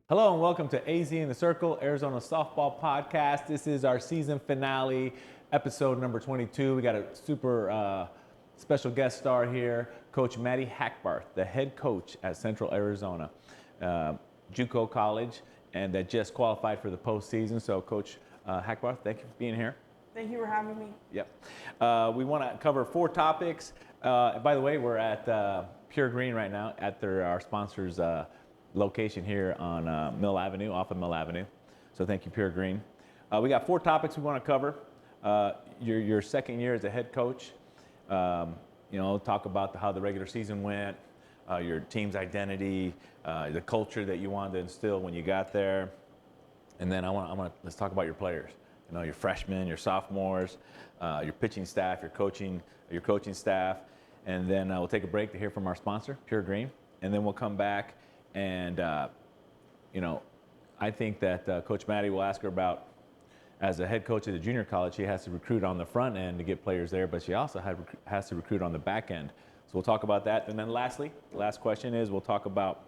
Hello and welcome to AZ in the Circle, Arizona Softball Podcast. This is our season finale, episode number 22. We got a super special guest star here, Coach Madison Hackbarth, the head coach at Central Arizona JUCO College, and that just qualified for the postseason. So, Coach Hackbarth, thank you for being here. Thank you for having me. Yep. We want to cover 4 topics. By the way, we're at Pure Green right now at our sponsors' location here on Mill Avenue, off of Mill Avenue. So thank you, Pure Green. We got 4 topics we want to cover. Your second year as a head coach. Talk about how the regular season went, your team's identity, the culture that you wanted to instill when you got there, and then let's talk about your players. Your freshmen, your sophomores, your pitching staff, your coaching staff, and then we'll take a break to hear from our sponsor, Pure Green, and then we'll come back. And, I think that Coach Maddie will ask her about, as a head coach at the junior college, she has to recruit on the front end to get players there, but she also has to recruit on the back end. So we'll talk about that. And then lastly, the last question is we'll talk about,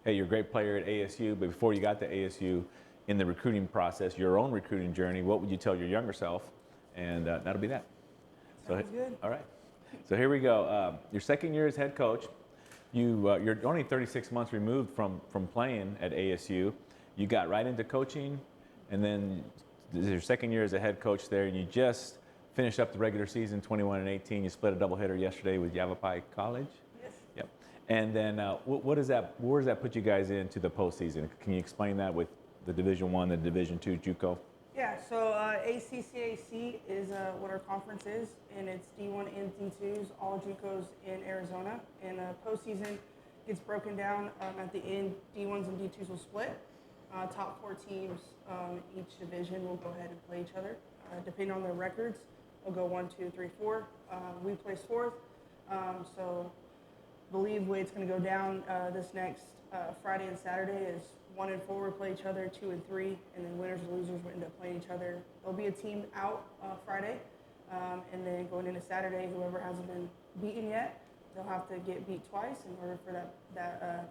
hey, you're a great player at ASU, but before you got to ASU, in the recruiting process, your own recruiting journey, what would you tell your younger self? And that'll be that. Sounds good. All right. So here we go. Your second year as head coach. You're only 36 months removed from playing at ASU. You got right into coaching, and then this is your second year as a head coach there, and you just finished up the regular season, 21-18. You split a doubleheader yesterday with Yavapai College. Yes. Yep. And then where does that put you guys into the postseason? Can you explain that with the Division I, the Division II JUCO? Yeah, so ACCAC is what our conference is, and it's D1 and D2s, all JUCOs in Arizona. And postseason gets broken down at the end. D1s and D2s will split. Top 4 teams, each division will go ahead and play each other. Depending on their records, they'll go 1, 2, 3, 4. We place 4th. So believe way it's going to go down this next Friday and Saturday is 1 and 4 will play each other, 2 and 3, and then winners and losers will end up playing each other. There'll be a team out Friday, and then going into Saturday, whoever hasn't been beaten yet, they'll have to get beat twice in order for that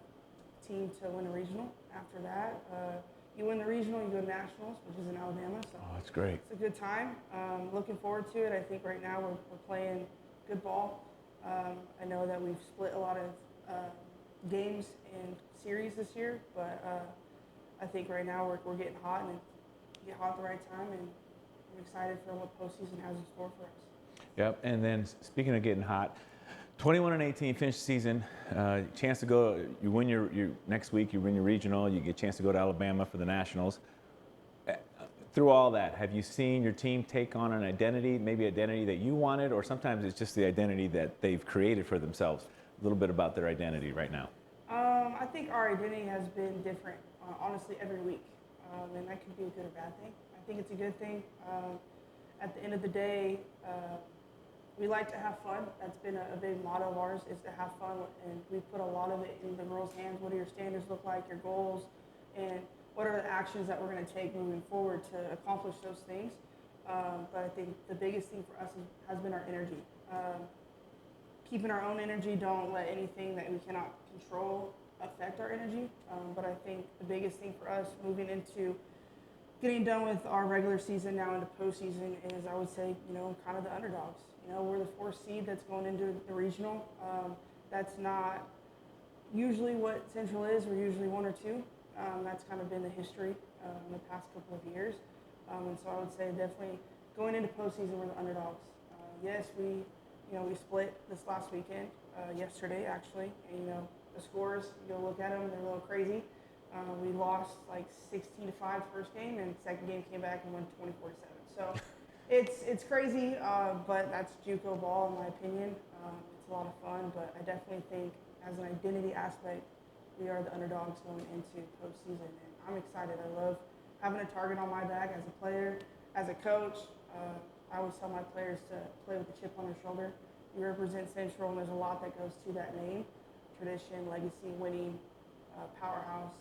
team to win a regional. After that, you win the regional, you go to nationals, which is in Alabama. So Oh, that's great. it's a good time. Looking forward to it. I think right now we're playing good ball. I know that we've split a lot of games and series this year, but I think right now we're getting hot and get hot at the right time, and I'm excited for what postseason has in store for us. Yep. And then speaking of getting hot, 21-18 finish the season. Chance to go. You win your next week. You win your regional. You get a chance to go to Alabama for the nationals. Through all that, have you seen your team take on an identity, maybe identity that you wanted, or sometimes it's just the identity that they've created for themselves? A little bit about their identity right now. I think our identity has been different, honestly, every week, and that could be a good or bad thing. I think it's a good thing. At the end of the day, we like to have fun. That's been a big motto of ours, is to have fun, and we put a lot of it in the girls' hands. What do your standards look like, your goals, and what are the actions that we're going to take moving forward to accomplish those things? But I think the biggest thing for us has been our energy. Keeping our own energy, don't let anything that we cannot control affect our energy. But I think the biggest thing for us moving into getting done with our regular season now into postseason is, I would say, kind of the underdogs. We're the 4th seed that's going into the regional. That's not usually what Central is. We're usually 1 or 2. That's kind of been the history in the past couple of years. And so I would say definitely going into postseason, we're the underdogs. Yes, we split this last weekend, yesterday actually, and the scores, you go look at them, they're a little crazy. We lost like 16-5 first game, and second game came back and won 24-7. So it's crazy, but that's JUCO ball in my opinion. It's a lot of fun, but I definitely think as an identity aspect, we are the underdogs going into postseason, and I'm excited. I love having a target on my back as a player, as a coach. I always tell my players to play with a chip on their shoulder. You represent Central, and there's a lot that goes to that name: tradition, legacy, winning, powerhouse.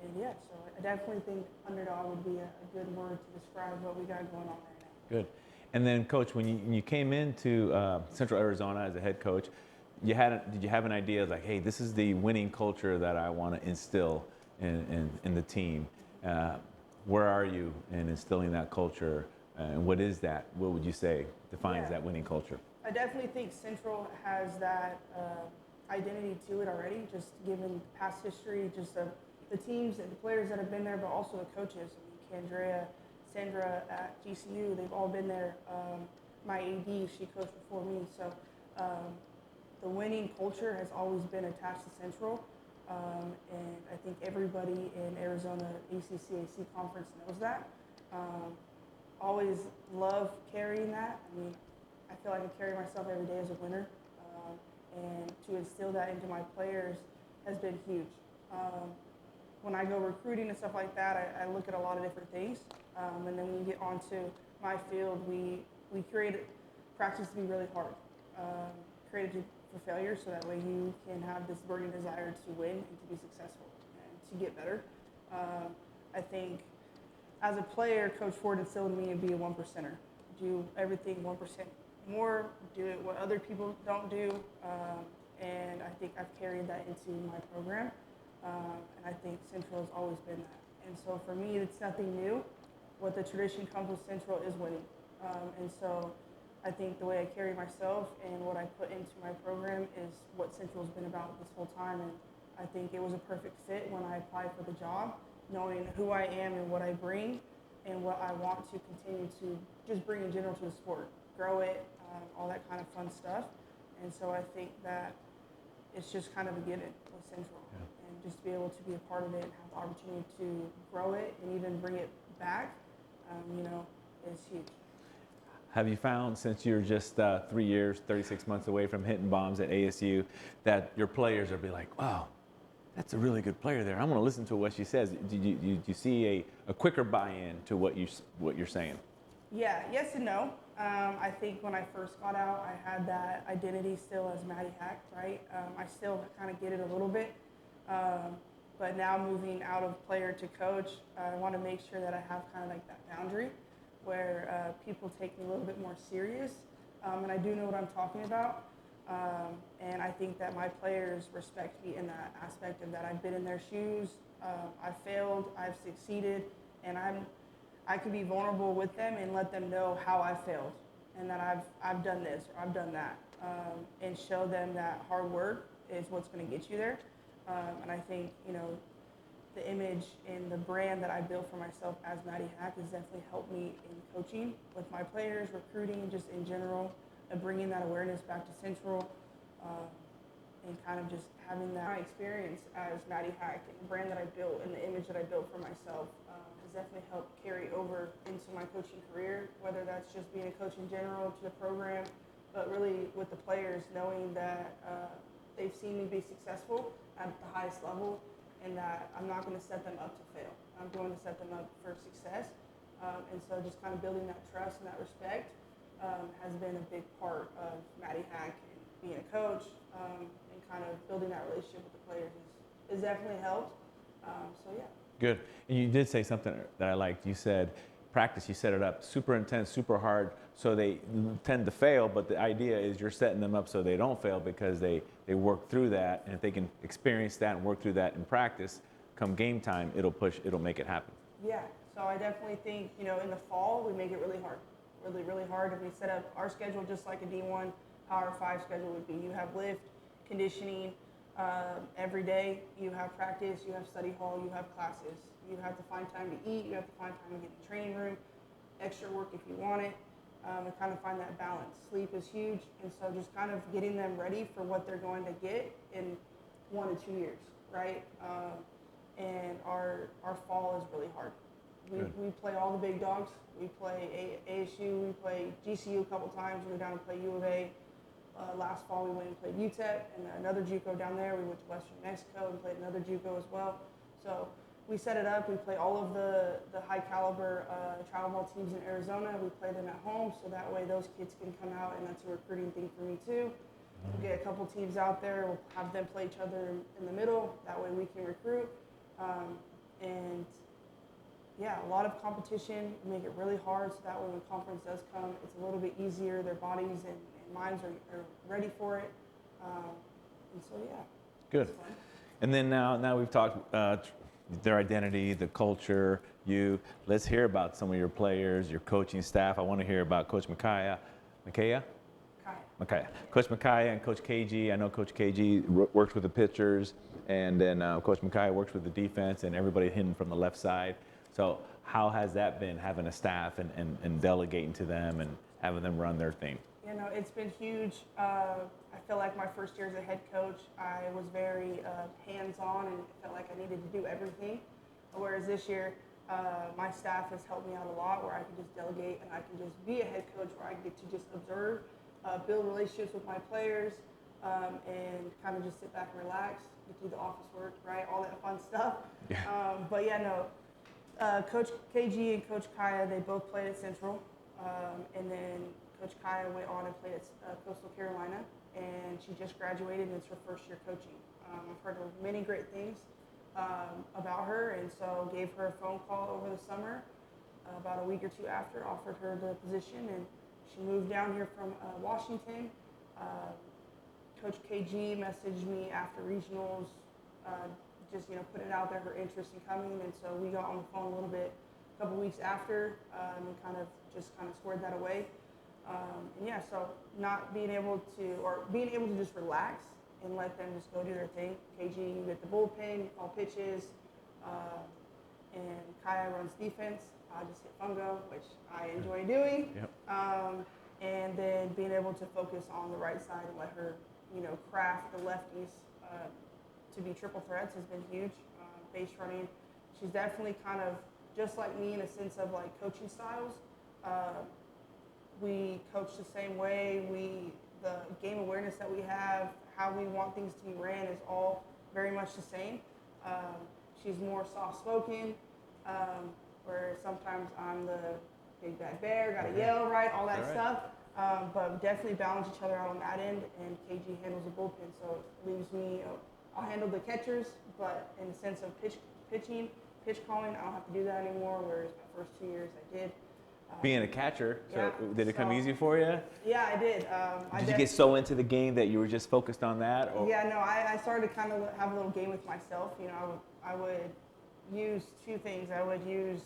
And yeah, so I definitely think underdog would be a good word to describe what we got going on right now. Good. And then, Coach, when you came into Central Arizona as a head coach, did you have an idea like, hey, this is the winning culture that I want to instill in the team. Where are you in instilling that culture? And what is that? What would you say defines that winning culture? I definitely think Central has that identity to it already, just given past history, just of the teams and the players that have been there, but also the coaches. I mean, Kendra, Sandra at GCU, they've all been there. My AD, she coached before me. So the winning culture has always been attached to Central. And I think everybody in Arizona ACCAC conference knows that. Always love carrying that. I mean, I feel like I carry myself every day as a winner. And to instill that into my players has been huge. When I go recruiting and stuff like that, I look at a lot of different things. And then when you get onto my field, we create practice to be really hard. Created for failure, so that way you can have this burning desire to win and to be successful and to get better. I think as a player, Coach Ford instilled in me to be a 1%er. Do everything 1% more, do it what other people don't do, and I think I've carried that into my program, and I think Central has always been that. And so for me, it's nothing new. What the tradition comes with Central is winning, and so I think the way I carry myself and what I put into my program is what Central's been about this whole time, and I think it was a perfect fit when I applied for the job, knowing who I am and what I bring and what I want to continue to just bring in general to the sport, grow it, all that kind of fun stuff. And so I think that it's just kind of a given with Central, and just to be able to be a part of it and have the opportunity to grow it and even bring it back, is huge. Have you found, since you're just 3 years, 36 months away from hitting bombs at ASU, that your players will be like, wow, that's a really good player there. I'm going to listen to what she says. Do you see a quicker buy-in to what you're saying? Yeah, yes and no. I think when I first got out, I had that identity still as Maddie Hack, right? I still kind of get it a little bit. But now moving out of player to coach, I want to make sure that I have kind of like that boundary where people take me a little bit more serious. And I do know what I'm talking about. And I think that my players respect me in that aspect of that. I've been in their shoes, I've failed, I've succeeded, and I can be vulnerable with them and let them know how I failed and that I've done this or I've done that, and show them that hard work is what's going to get you there. And I think, the image and the brand that I built for myself as Maddie Hack has definitely helped me in coaching with my players, recruiting, just in general, and bringing that awareness back to Central, and kind of just having that experience as Maddie Hack and the brand that I built and the image that I built for myself has definitely helped carry over into my coaching career, whether that's just being a coach in general to the program, but really with the players, knowing that they've seen me be successful at the highest level, and that I'm not going to set them up to fail. I'm going to set them up for success. And so just kind of building that trust and that respect has been a big part of Maddie Hack and being a coach, and kind of building that relationship with the players has definitely helped. So yeah. Good. And you did say something that I liked. You said practice, you set it up super intense, super hard, so they tend to fail, but the idea is you're setting them up so they don't fail because they work through that, and if they can experience that and work through that in practice, come game time, it'll make it happen. Yeah, so I definitely think, in the fall, we make it really hard. Really, really hard. If we set up our schedule just like a D1 Power 5 schedule would be. You have lift, conditioning, every day. You have practice, you have study hall, you have classes. You have to find time to eat, you have to find time to get in the training room, extra work if you want it, and kind of find that balance. Sleep is huge, and so just kind of getting them ready for what they're going to get in 1 to 2 years, right? And our fall is really hard. We play all the big dogs. We play ASU, we play GCU a couple times, we go down and play U of A. Last fall we went and played UTEP and another JUCO down there. We went to Western Mexico and played another JUCO as well. So we set it up. We play all of the high caliber travel ball teams in Arizona. We play them at home, so that way those kids can come out, and that's a recruiting thing for me too. We'll get a couple teams out there. We'll have them play each other in the middle. That way we can recruit. And yeah, a lot of competition. We make it really hard, so that way when conference does come, it's a little bit easier. Their bodies and minds are ready for it. And so yeah. Good. And then now we've talked their identity, the culture, you. Let's hear about some of your players, your coaching staff. I want to hear about Coach Micaiah. Micaiah? Okay. Coach Micaiah and Coach KG. I know Coach KG works with the pitchers, and then Coach Micaiah works with the defense, and everybody hitting from the left side. So how has that been, having a staff and delegating to them and having them run their thing? You know, it's been huge. I feel like my first year as a head coach, I was very hands-on and felt like I needed to do everything. Whereas this year, my staff has helped me out a lot, where I can just delegate and I can just be a head coach, where I get to just observe, build relationships with my players, and kind of just sit back and relax, get through the office work, right? All that fun stuff. Yeah. But yeah, no. Coach KG and Coach Kaya, they both played at Central, and then Coach Kaya went on and played at Coastal Carolina, and she just graduated, and it's her first year coaching. I've heard of many great things about her, and so gave her a phone call over the summer, about a week or two after, offered her the position, and she moved down here from Washington. Coach KG messaged me after regionals, just putting out there her interest in coming, and so we got on the phone a little bit a couple weeks after, and kind of squared that away. And yeah, so not being able to just relax and let them just go do their thing. KG, you get the bullpen, all pitches, and Kaya runs defense. I just hit fungo, which I enjoy doing. Yep. And then being able to focus on the right side and let her, craft the lefties to be triple threats has been huge. Base running, she's definitely kind of just like me in a sense of like coaching styles. We coach the same way. The game awareness that we have, how we want things to be ran is all very much the same. She's more soft-spoken, where sometimes I'm the big bad bear, gotta yell, right, all that stuff. But definitely balance each other out on that end, and KG handles the bullpen, so it leaves me, I'll handle the catchers, but in the sense of pitching, pitch calling, I don't have to do that anymore, whereas my first 2 years I did. Being a catcher, so yeah, did it come easy for you? Yeah, I did. Did you get so into the game that you were just focused on that? Or? Yeah, no, I started to kind of have a little game with myself. I would use two things. I would use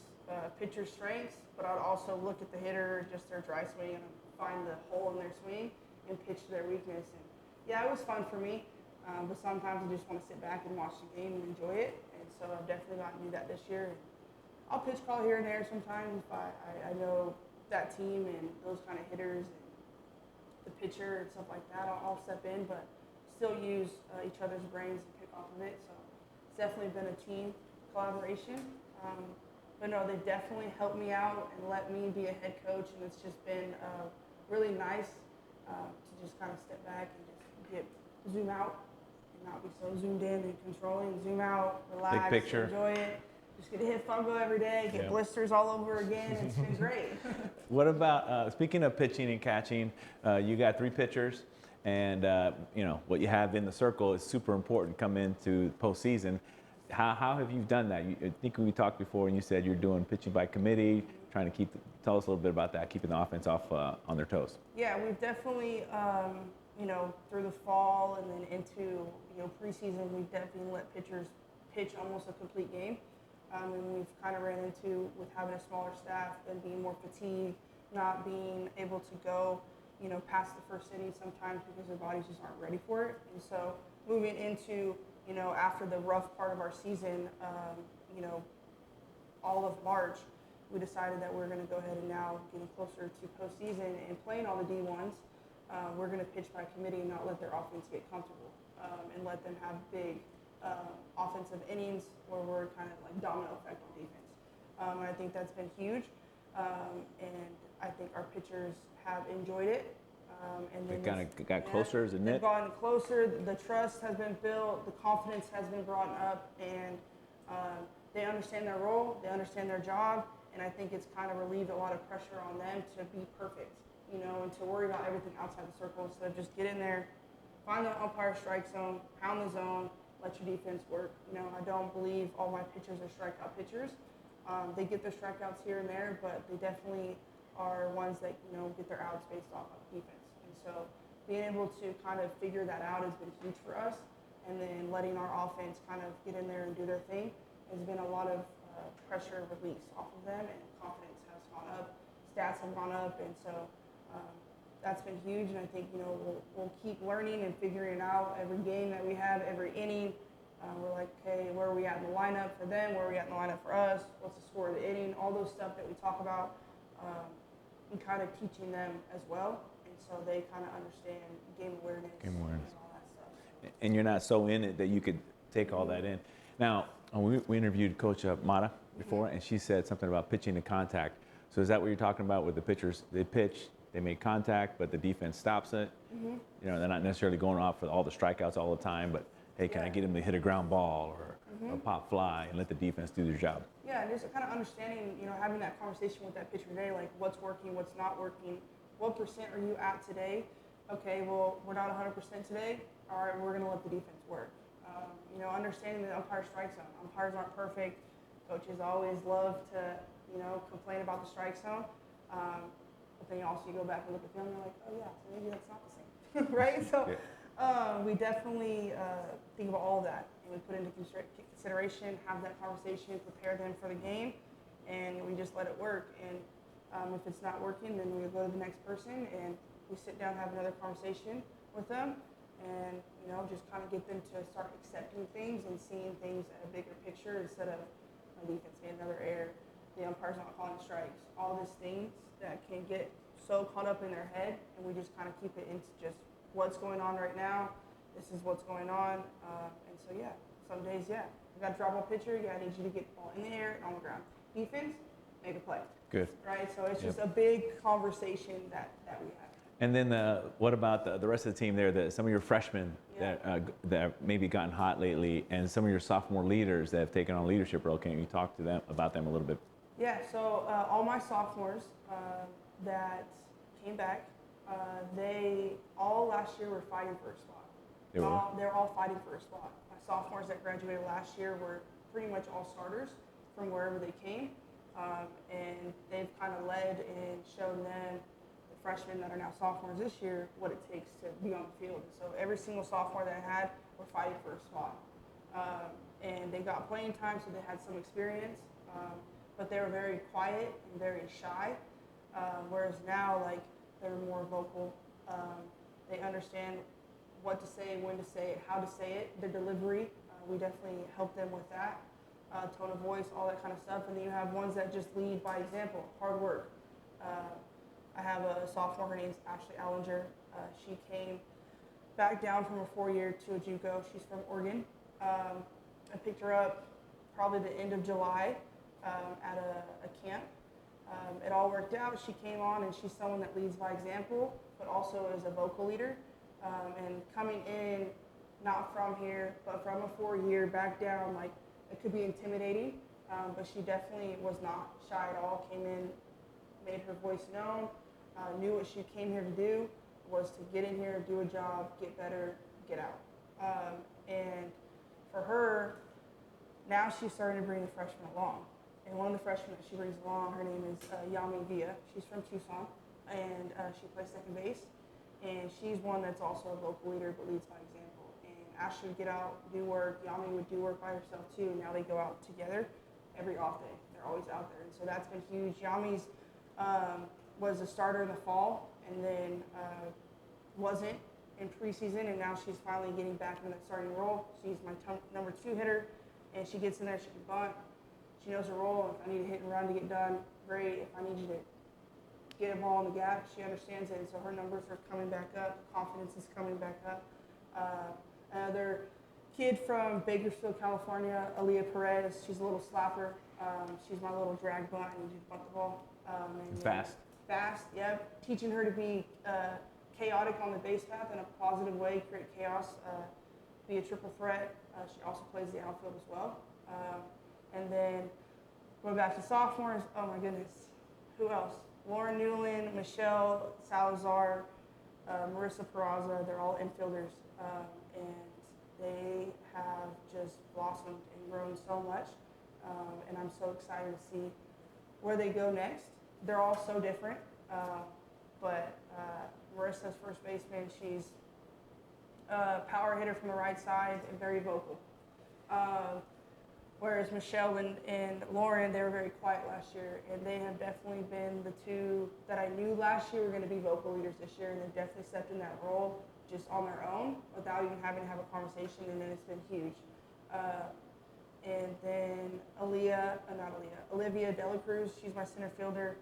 pitcher strengths, but I'd also look at the hitter, just their dry swing, and find the hole in their swing and pitch to their weakness. And yeah, it was fun for me, but sometimes I just want to sit back and watch the game and enjoy it. And so I've definitely gotten to do that this year. And I'll pitch call here and there sometimes if I know that team and those kind of hitters and the pitcher and stuff like that. I'll step in, but still use each other's brains and pick off of it. So it's definitely been a team collaboration. But no, they definitely helped me out and let me be a head coach, and it's just been really nice to just kind of step back and just zoom out and not be so zoomed in and controlling. Zoom out, relax, big picture. Enjoy it. Just get to hit fungo every day, get blisters all over again. It's been great. What about, speaking of pitching and catching, you got 3 pitchers, and what you have in the circle is super important come into postseason. How have you done that? I think we talked before and you said you're doing pitching by committee, trying to tell us a little bit about that, keeping the offense off on their toes. Yeah, we've definitely, through the fall and then into, preseason, we've definitely let pitchers pitch almost a complete game. And we've kind of ran into, with having a smaller staff, them being more fatigued, not being able to go, past the first inning sometimes because their bodies just aren't ready for it. And so moving into, after the rough part of our season, all of March, we decided that we're going to go ahead and now getting closer to postseason and playing all the D1s. We're going to pitch by committee and not let their offense get comfortable and let them have big offensive innings where we're kind of like domino effect on defense. And I think that's been huge. And I think our pitchers have enjoyed it. And They kind of got closer, isn't it? They've gotten closer. The trust has been built. The confidence has been brought up. And they understand their role. They understand their job. And I think it's kind of relieved a lot of pressure on them to be perfect, and to worry about everything outside the circle instead of just get in there, find the umpire strike zone, pound the zone, let your defense work. I don't believe all my pitchers are strikeout pitchers. They get their strikeouts here and there, but they definitely are ones that, get their outs based off of defense. And so being able to kind of figure that out has been huge for us. And then letting our offense kind of get in there and do their thing there's been a lot of pressure released off of them, and confidence has gone up, stats have gone up, and so that's been huge. And I think we'll keep learning and figuring it out every game that we have, every inning. We're like, okay, where are we at in the lineup for them? Where are we at in the lineup for us? What's the score of the inning? All those stuff that we talk about, and kind of teaching them as well, and so they kind of understand game awareness, and all that stuff. And you're not so in it that you could take all that in. Now, we interviewed Coach Mata before, and she said something about pitching to contact. So is that what you're talking about with the pitchers? They pitch, they make contact, but the defense stops it. They're not necessarily going off for all the strikeouts all the time, but hey, can I get them to hit a ground ball or a pop fly and let the defense do their job? Yeah, and just kind of understanding, having that conversation with that pitcher today, like what's working, what's not working, what percent are you at today? Okay, well, we're not 100% today. All right, we're going to let the defense work. Understanding the umpire strike zone. Umpires aren't perfect. Coaches always love to, complain about the strike zone. But then you go back and look at them and you're like, oh yeah, so maybe that's not the same, right? So we definitely think about all of that, and we put into consideration, have that conversation, prepare them for the game, and we just let it work. And if it's not working, then we go to the next person and we sit down, have another conversation with them, and just kind of get them to start accepting things and seeing things at a bigger picture instead of my defense made another error, the umpire's not calling strikes, all these things that can get so caught up in their head, and we just kind of keep it into just what's going on right now. This is what's going on, and so some days you got to drop a pitcher, I need you to get the ball in the air and on the ground. Defense, make a play. Good. Right, so it's just a big conversation that we have. And then what about the rest of the team there? Some of your freshmen that have maybe gotten hot lately, and some of your sophomore leaders that have taken on a leadership role. Can you talk to them about them a little bit? Yeah. So all my sophomores that came back, they all last year were fighting for a spot. They're all fighting for a spot. My sophomores that graduated last year were pretty much all starters from wherever they came, and they've kind of led and shown them, freshmen that are now sophomores this year, what it takes to be on the field. So every single sophomore that I had were fighting for a spot. And they got playing time, so they had some experience, but they were very quiet and very shy, whereas now, they're more vocal. They understand what to say, when to say it, how to say it, their delivery. We definitely help them with that, tone of voice, all that kind of stuff. And then you have ones that just lead by example, hard work. I have a sophomore, her name's Ashley Allinger. She came back down from a 4-year to a JUCO. She's from Oregon. I picked her up probably the end of July at a camp. It all worked out. She came on, and she's someone that leads by example, but also is a vocal leader. And coming in, not from here, but from a 4-year back down, it could be intimidating, but she definitely was not shy at all. Came in, made her voice known, knew what she came here to do, was to get in here, do a job, get better, get out. And for her, now she's starting to bring the freshmen along. And one of the freshmen that she brings along, her name is Yami Villa. She's from Tucson, and she plays second base. And she's one that's also a vocal leader, but leads by example. And Ashley would get out, do work. Yami would do work by herself too. Now they go out together every off day. They're always out there, and so that's been huge. Yami's was a starter in the fall, and then wasn't in preseason, and now she's finally getting back in that starting role. She's my number 2 hitter, and she gets in there, she can bunt. She knows her role. If I need to hit and run to get done, great. If I need you to get a ball in the gap, she understands it, and so her numbers are coming back up. Confidence is coming back up. Another kid from Bakersfield, California, Aaliyah Perez, she's a little slapper. She's my little drag bunt. I need you to bunt the ball. And fast. Fast, yep. Teaching her to be chaotic on the base path in a positive way, create chaos, be a triple threat. She also plays the outfield as well. And then going back to sophomores, oh my goodness, who else? Lauren Newland, Michelle Salazar, Marissa Peraza, they're all infielders. And they have just blossomed and grown so much. And I'm so excited to see where they go next. They're all so different, but Marissa's first baseman, she's a power hitter from the right side and very vocal. Where whereas Michelle and Lauren, they were very quiet last year, and they have definitely been the two that I knew last year were going to be vocal leaders this year, and they've definitely stepped in that role just on their own without even having to have a conversation, and then it's been huge. And then Olivia Delacruz, she's my center fielder,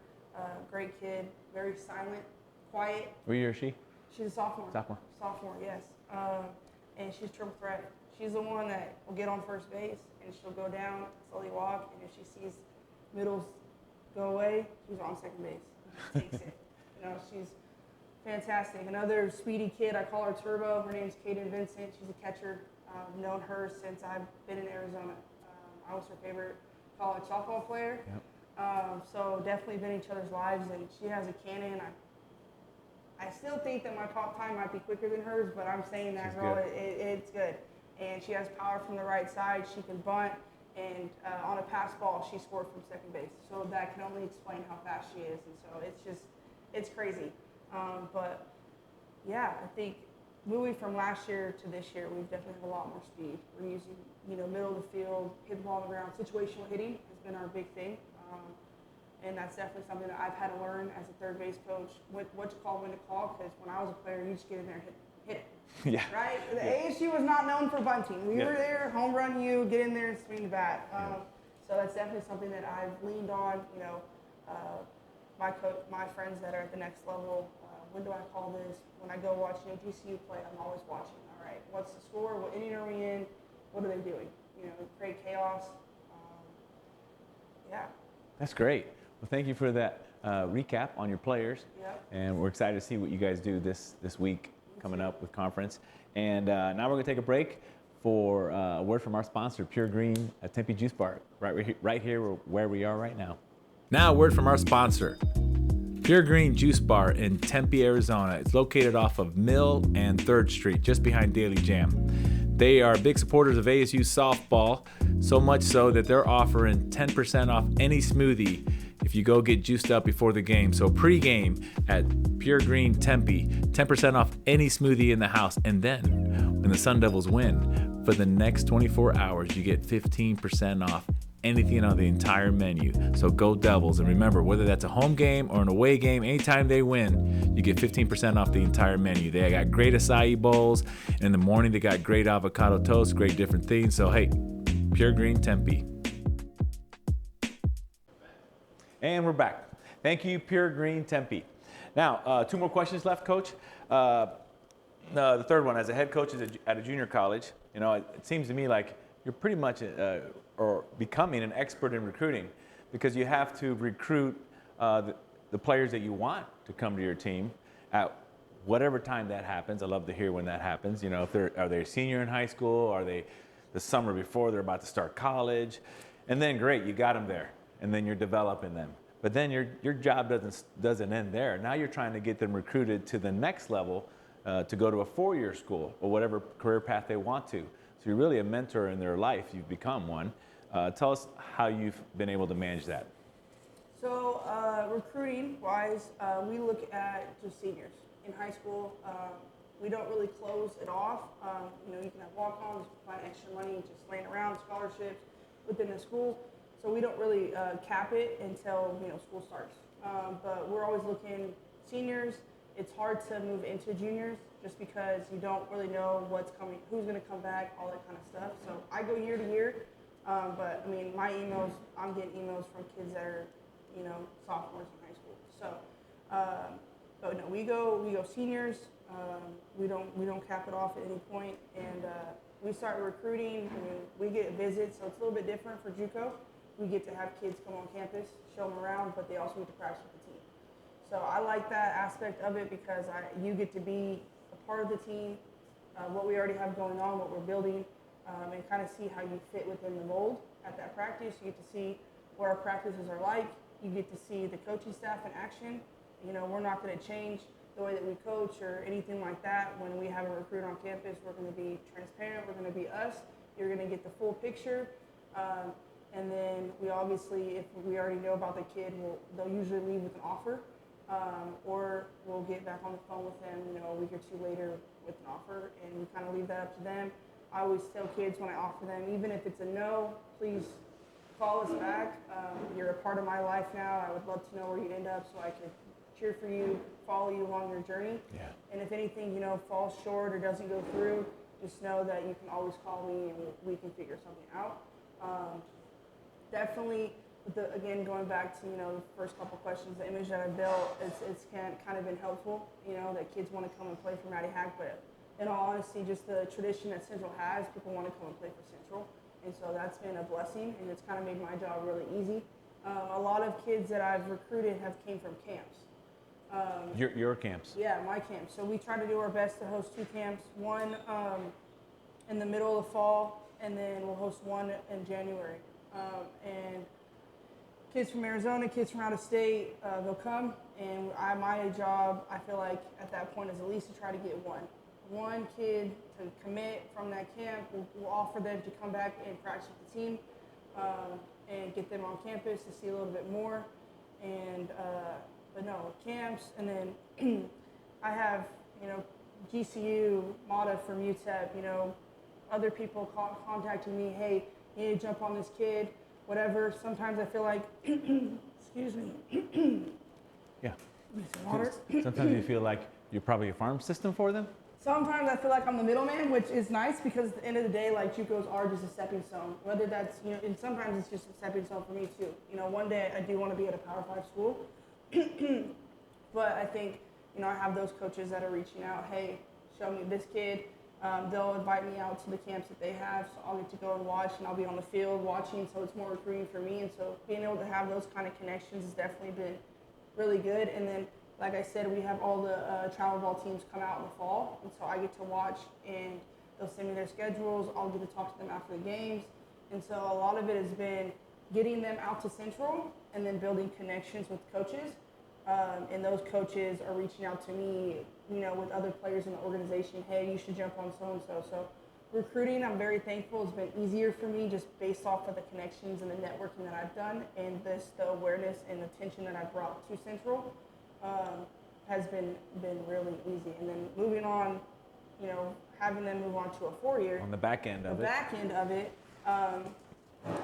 great kid, very silent, quiet. What year is she? She's a sophomore. Sophomore, yes. And she's triple threat. She's the one that will get on first base, and she'll go down, slowly walk, and if she sees middles go away, she's on second base. She just takes it. You know, she's fantastic. Another speedy kid, I call her Turbo. Her name's Kaden Vincent. She's a catcher. I've known her since I've been in Arizona. I was her favorite college softball player. Yep. So definitely been in each other's lives, and she has a cannon. I still think that my pop time might be quicker than hers, but I'm saying that, girl, it's good. And she has power from the right side. She can bunt, and on a pass ball, she scored from second base. So that can only explain how fast she is. And so it's crazy. But yeah, I think moving from last year to this year, we've definitely have a lot more speed. We're using, middle of the field, hit the ball on the ground. Situational hitting has been our big thing. And that's definitely something that I've had to learn as a third base coach, what to call, when to call, because when I was a player, you just get in there and hit it. Yeah. Right? The ASU was not known for bunting. We were there, home run you, get in there and swing the bat. So that's definitely something that I've leaned on, my friends that are at the next level. When do I call this? When I go watch GCU play, I'm always watching. All right, what's the score? What inning are we in? What are they doing? Create chaos. Yeah. That's great. Well, thank you for that recap on your players. Yep. And we're excited to see what you guys do this week coming up with conference. And now we're going to take a break for a word from our sponsor, Pure Green Tempe Juice Bar, right here where we are right now. Now a word from our sponsor, Pure Green Juice Bar in Tempe, Arizona. It's located off of Mill and 3rd Street, just behind Daily Jam. They are big supporters of ASU softball, so much so that they're offering 10% off any smoothie if you go get juiced up before the game. So pre-game at Pure Green Tempe, 10% off any smoothie in the house. And then when the Sun Devils win, for the next 24 hours, you get 15% off anything on the entire menu. So go Devils. And remember, whether that's a home game or an away game, anytime they win, you get 15% off the entire menu. They got great acai bowls. In the morning, they got great avocado toast, great different things. So hey, Pure Green Tempe. And we're back. Thank you, Pure Green Tempe. Now, 2 more questions left, Coach. The third one, as a head coach at a junior college, it seems to me like you're pretty much or becoming an expert in recruiting, because you have to recruit the players that you want to come to your team at whatever time that happens. I love to hear when that happens. If are they a senior in high school? Are they the summer before they're about to start college? And then great, you got them there, and then you're developing them. But then your job doesn't end there. Now you're trying to get them recruited to the next level to go to a 4-year school or whatever career path they want to. So you're really a mentor in their life. You've become one. Tell us how you've been able to manage that. So recruiting-wise, we look at just seniors. In high school, we don't really close it off. You can have walk-ons, find extra money just laying around, scholarships within the school. So we don't really cap it until school starts. But we're always looking seniors. It's hard to move into juniors just because you don't really know what's coming, who's going to come back, all that kind of stuff. So I go year to year. But I mean, my emails, I'm getting emails from kids that are, sophomores in high school. So, but no, we go seniors. We don't cap it off at any point, and we start recruiting. I mean, we get visits, so it's a little bit different for JUCO. We get to have kids come on campus, show them around, but they also get to practice with the team. So I like that aspect of it because you get to be a part of the team, what we already have going on, what we're building. And kind of see how you fit within the mold at that practice. You get to see what our practices are like. You get to see the coaching staff in action. We're not going to change the way that we coach or anything like that. When we have a recruit on campus, we're going to be transparent. We're going to be us. You're going to get the full picture. And then we obviously, if we already know about the kid, they'll usually leave with an offer. Or we'll get back on the phone with them, a week or 2 later with an offer. And we kind of leave that up to them. I always tell kids when I offer them, even if it's a no, please call us back. You're a part of my life now. I would love to know where you end up so I could cheer for you, follow you along your journey. Yeah. And if anything, falls short or doesn't go through, just know that you can always call me and we can figure something out. Definitely, again, going back to, the first couple questions, the image that I built, it's kind of been helpful, that kids want to come and play for Maddie Hack, but in all honesty, just the tradition that Central has, people want to come and play for Central. And so that's been a blessing, and it's kind of made my job really easy. A lot of kids that I've recruited have came from camps. Your camps? Yeah, my camps. So we try to do our best to host 2 camps, one in the middle of the fall, and then we'll host one in January. And kids from Arizona, kids from out of state, they'll come, and my job, I feel like at that point, is at least to try to get one kid to commit from that camp. We'll offer them to come back and practice with the team and get them on campus to see a little bit more. And but no, camps, and then I have, GCU, Mata from UTEP, other people contacting me, hey, you need to jump on this kid, whatever. Sometimes I feel like, excuse me. Yeah. Some water. Sometimes you feel like you're probably a farm system for them? Sometimes I feel like I'm the middleman, which is nice because at the end of the day, like JUCOs are just a stepping stone. Whether that's, and sometimes it's just a stepping stone for me too. One day I do want to be at a Power 5 school. But I think, I have those coaches that are reaching out, hey, show me this kid. They'll invite me out to the camps that they have, so I'll get to go and watch, and I'll be on the field watching, so it's more recruiting for me. And so being able to have those kind of connections has definitely been really good. And then, like I said, we have all the travel ball teams come out in the fall, and so I get to watch, and they'll send me their schedules. I'll get to talk to them after the games. And so a lot of it has been getting them out to Central and then building connections with coaches. And those coaches are reaching out to me, with other players in the organization. Hey, you should jump on so-and-so. So recruiting, I'm very thankful. It's been easier for me just based off of the connections and the networking that I've done, and the awareness and attention that I brought to Central has been really easy. And then moving on, having them move on to a 4-year. On the back end of it. The back end of it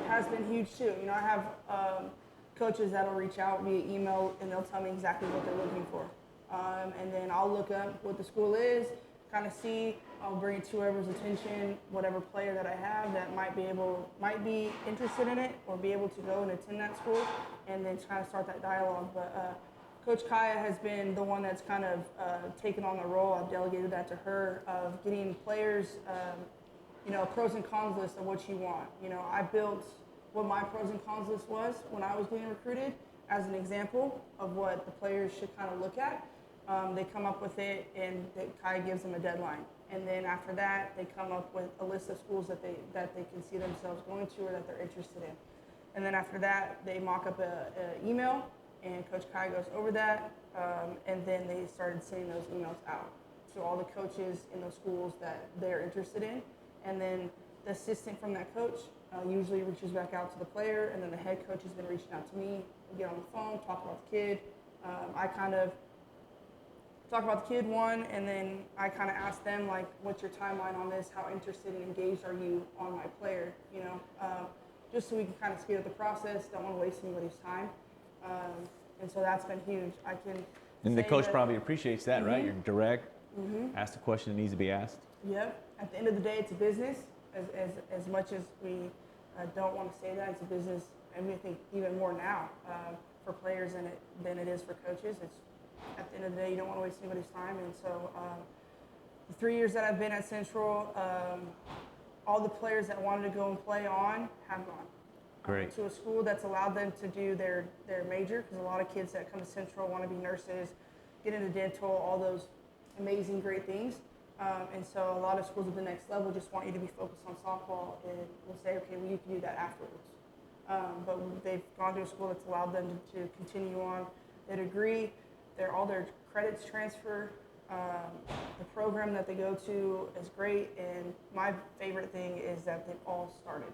has been huge too. I have coaches that'll reach out via email and they'll tell me exactly what they're looking for. And then I'll look up what the school is, kind of see, I'll bring it to whoever's attention, whatever player that I have that might be interested in it or be able to go and attend that school, and then kind of start that dialogue. But Coach Kaya has been the one that's kind of taken on the role. I've delegated that to her of getting players, a pros and cons list of what you want. I built what my pros and cons list was when I was being recruited as an example of what the players should kind of look at. They come up with it, and Kaya gives them a deadline. And then after that, they come up with a list of schools that they can see themselves going to or that they're interested in. And then after that, they mock up an email, and Coach Kaya goes over that, and then they started sending those emails out to all the coaches in those schools that they're interested in. And then the assistant from that coach usually reaches back out to the player, and then the head coach has been reaching out to me. We get on the phone, talk about the kid. I kind of talk about the kid one, and then I kind of ask them, like, what's your timeline on this? How interested and engaged are you on my player? Just so we can kind of speed up the process. Don't want to waste anybody's time. And so that's been huge. And the coach probably appreciates that, right? You're direct, ask the question that needs to be asked. Yep. At the end of the day, it's a business. As much as we don't want to say that, it's a business, and we think even more now for players than it is for coaches. It's at the end of the day, you don't want to waste anybody's time. And so the 3 years that I've been at Central, all the players that wanted to go and play on have gone. Great. To a school that's allowed them to do their major, because a lot of kids that come to Central want to be nurses, get into dental, all those amazing, great things. And so a lot of schools at the next level just want you to be focused on softball, and will say, okay, well, you can do that afterwards. But they've gone to a school that's allowed them to continue on their degree. All their credits transfer. The program that they go to is great, and my favorite thing is that they've all started.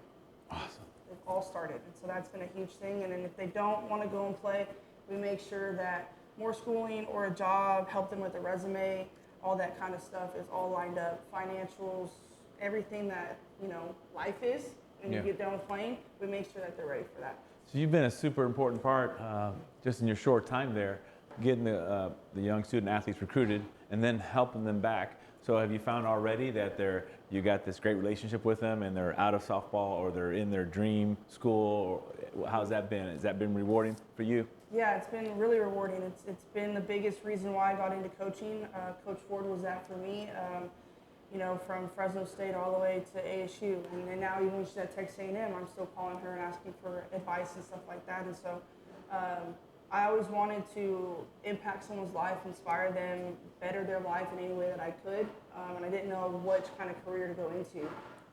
Awesome. They've all started, and so that's been a huge thing. And then if they don't want to go and play, we make sure that more schooling or a job, help them with a resume, all that kind of stuff is all lined up. Financials, everything that life is when Yeah. you get done with playing, we make sure that they're ready for that. So you've been a super important part just in your short time there, getting the young student athletes recruited and then helping them back. So have you found already that you got this great relationship with them and they're out of softball or they're in their dream school? Or how's that been? Has that been rewarding for you? Yeah, it's been really rewarding. It's been the biggest reason why I got into coaching. Coach Ford was that for me. You know, from Fresno State all the way to ASU, and then now even when she's at Texas A&M, I'm still calling her and asking for advice and stuff like that. And so, I always wanted to impact someone's life, inspire them, better their life in any way that I could, and I didn't know which kind of career to go into.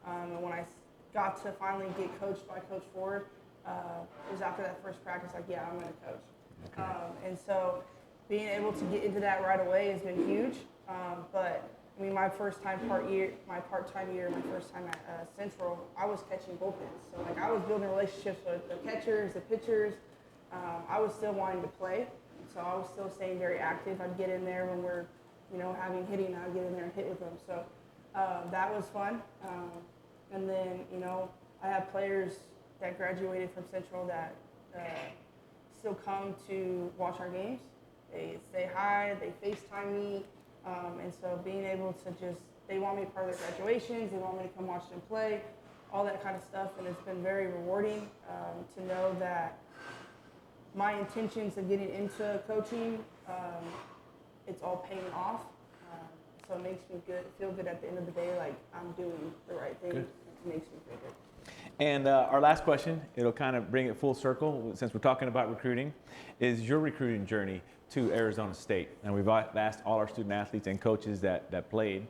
And when I got to finally get coached by Coach Ford, it was after that first practice, like, yeah, I'm going to coach. Okay. And so, being able to get into that right away has been huge. But I mean, my part-time year, my first time at Central, I was catching bullpens. So like I was building relationships with the catchers, the pitchers. I was still wanting to play, so I was still staying very active. I'd get in there when we're, you know, having hitting. I'd get in there and hit with them. So that was fun. And then, you know, I have players that graduated from Central that still come to watch our games. They say hi, they FaceTime me. And so being able to they want me a part of their graduations, they want me to come watch them play, all that kind of stuff. And it's been very rewarding to know that my intentions of getting into coaching, it's all paying off. So it makes me feel good at the end of the day, like I'm doing the right thing. Good. It makes me feel good. And our last question, it'll kind of bring it full circle since we're talking about recruiting, is your recruiting journey to Arizona State. And we've asked all our student athletes and coaches that played,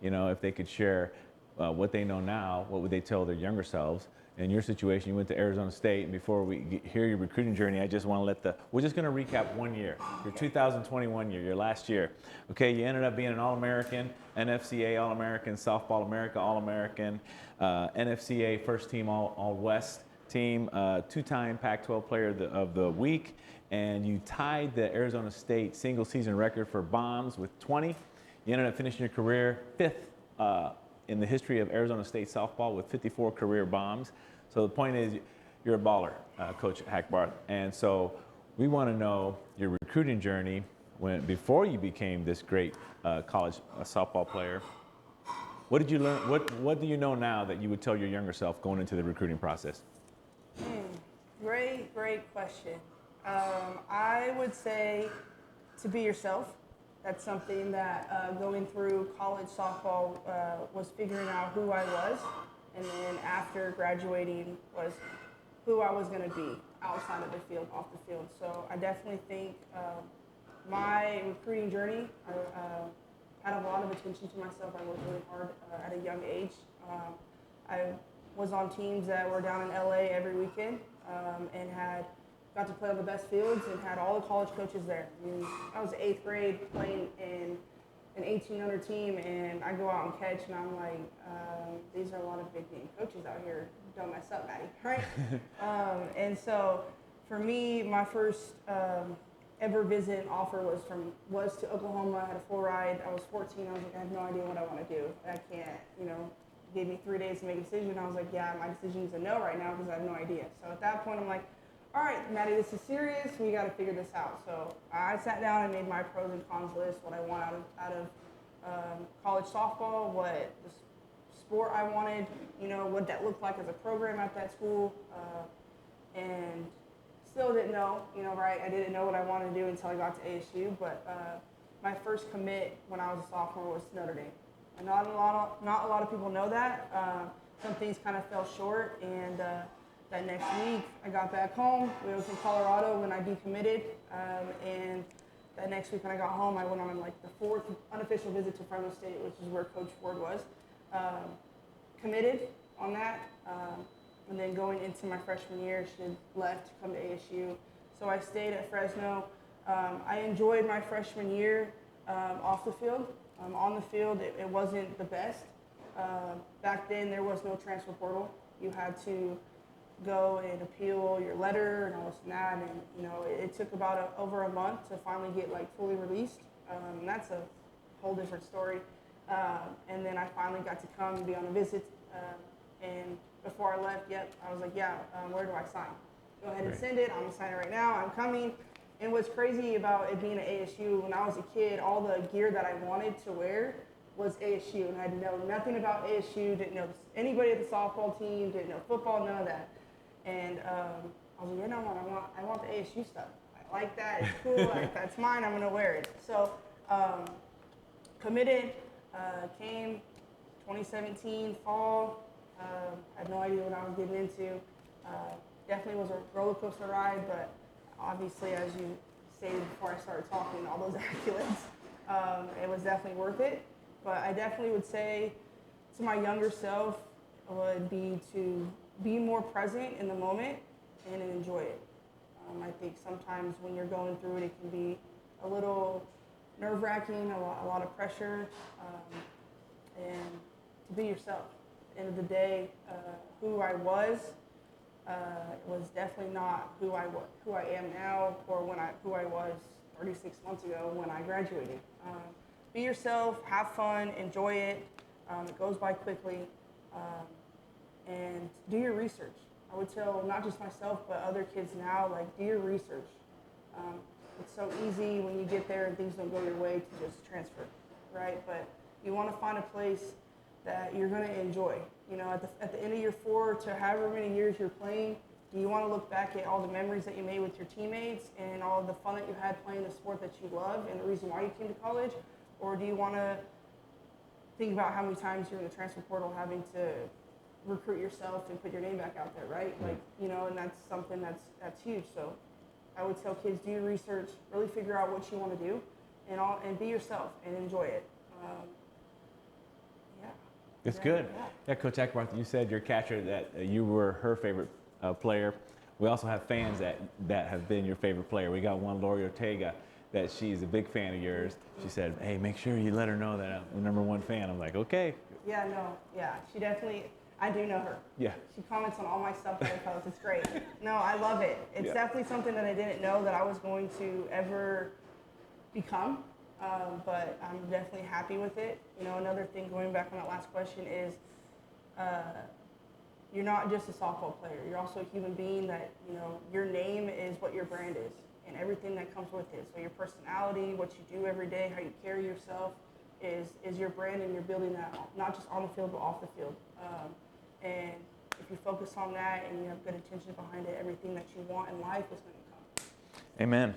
you know, if they could share what they know now, what would they tell their younger selves? In your situation, you went to Arizona State, and before we hear your recruiting journey, I just want to we're just going to recap 1 year, your 2021 year, your last year. Okay, you ended up being an All-American, NFCA All-American, Softball America All-American, NFCA First Team All-West team, two-time Pac-12 Player of the Week, and you tied the Arizona State single-season record for bombs with 20. You ended up finishing your career 5th in the history of Arizona State softball with 54 career bombs. So the point is, you're a baller, Coach Hackbarth. And so we want to know your recruiting journey before you became this great college softball player. What did you learn? What do you know now that you would tell your younger self going into the recruiting process? Great question. I would say to be yourself. That's something that going through college softball was figuring out who I was, and then after graduating was who I was going to be outside of the field, off the field. So I definitely think my recruiting journey, I had a lot of attention to myself. I worked really hard at a young age. I was on teams that were down in LA every weekend and got to play on the best fields and had all the college coaches there. I mean, I was 8th grade playing in an 1800 team, and I go out and catch, and I'm like, these are a lot of big name coaches out here. Don't mess up, Maddie, right? And so for me, my first ever visit and offer was to Oklahoma. I had a full ride. I was 14. I was like, I have no idea what I want to do. I can't, you know, gave me 3 days to make a decision. I was like, yeah, my decision is a no right now because I have no idea. So at that point, I'm like, all right, Maddie, this is serious. We got to figure this out. So I sat down and made my pros and cons list, what I want out of college softball, what the sport I wanted, you know, what that looked like as a program at that school, and still didn't know, you know, right? I didn't know what I wanted to do until I got to ASU, but my first commit when I was a sophomore was to Notre Dame. And not a lot of people know that. Some things kind of fell short, and that next week, I got back home. We was in Colorado when I decommitted, and that next week when I got home, I went on like the 4th unofficial visit to Fresno State, which is where Coach Ford was. Committed on that, and then going into my freshman year, she had left to come to ASU. So I stayed at Fresno. I enjoyed my freshman year off the field. On the field, it wasn't the best. Back then, there was no transfer portal. You had to go and appeal your letter and all this and that, and you know it took about over a month to finally get like fully released. And that's a whole different story. And then I finally got to come and be on a visit, and before I left, I was like, yeah, where do I sign? Go ahead and Right. send it. I'm gonna sign it right now. I'm coming. And what's crazy about it being at ASU, when I was a kid, all the gear that I wanted to wear was ASU, and I know nothing about ASU, didn't know anybody at the softball team, didn't know football, none of that. And I was like, yeah, no, I want the ASU stuff. I like that. It's cool. That's mine. I'm gonna wear it. So committed, came 2017 fall. Had no idea what I was getting into. Definitely was a roller coaster ride, but obviously, as you stated before I started talking, all those accolades, it was definitely worth it. But I definitely would say to my younger self would be to be more present in the moment and enjoy it. I think sometimes when you're going through it, it can be a little nerve-wracking, a lot of pressure, and to be yourself. At the end of the day, who I was definitely not who I am now, or who I was 36 months ago when I graduated. Be yourself, have fun, enjoy it. It goes by quickly, and do your research. I would tell not just myself but other kids now, like, do your research. It's so easy when you get there and things don't go your way to just transfer, right? But you want to find a place that you're going to enjoy. You know, at the end of year 4 to however many years you're playing, do you want to look back at all the memories that you made with your teammates and all the fun that you had playing the sport that you love and the reason why you came to college? Or do you want to think about how many times you're in the transfer portal having to recruit yourself and put your name back out there, right? Like, you know, and that's something that's huge. So I would tell kids, do your research, really figure out what you want to do, and be yourself and enjoy it. It's good. Yeah, Coach Hackbarth, you said your catcher that you were her favorite player. We also have fans that have been your favorite player. We got one, Lori Ortega, that she's a big fan of yours. She said, hey, make sure you let her know that I'm the #1 fan. I'm like, okay. Yeah, no, yeah, she definitely, I do know her. Yeah. She comments on all my stuff that I post. It's great. No, I love it. It's Yeah. definitely something that I didn't know that I was going to ever become. But I'm definitely happy with it. You know, another thing, going back on that last question, is you're not just a softball player. You're also a human being that, you know, your name is what your brand is and everything that comes with it. So your personality, what you do every day, how you carry yourself is your brand, and you're building that not just on the field but off the field. And if you focus on that and you have good intentions behind it, everything that you want in life is going to come. Amen.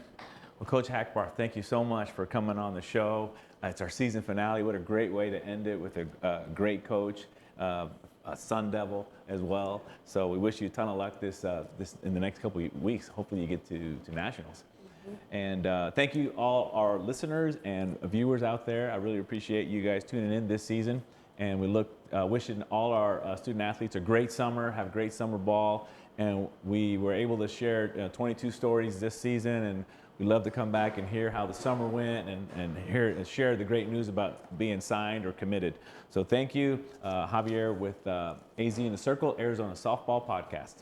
Well, Coach Hackbarth, thank you so much for coming on the show. It's our season finale. What a great way to end it with a great coach, a Sun Devil as well. So we wish you a ton of luck this in the next couple of weeks. Hopefully you get to nationals. And thank you all our listeners and viewers out there. I really appreciate you guys tuning in this season. And we wishing all our student athletes a great summer, have great summer ball. And we were able to share 22 stories this season, and we love to come back and hear how the summer went and share the great news about being signed or committed. So thank you, Javier with AZ in the Circle, Arizona Softball Podcast.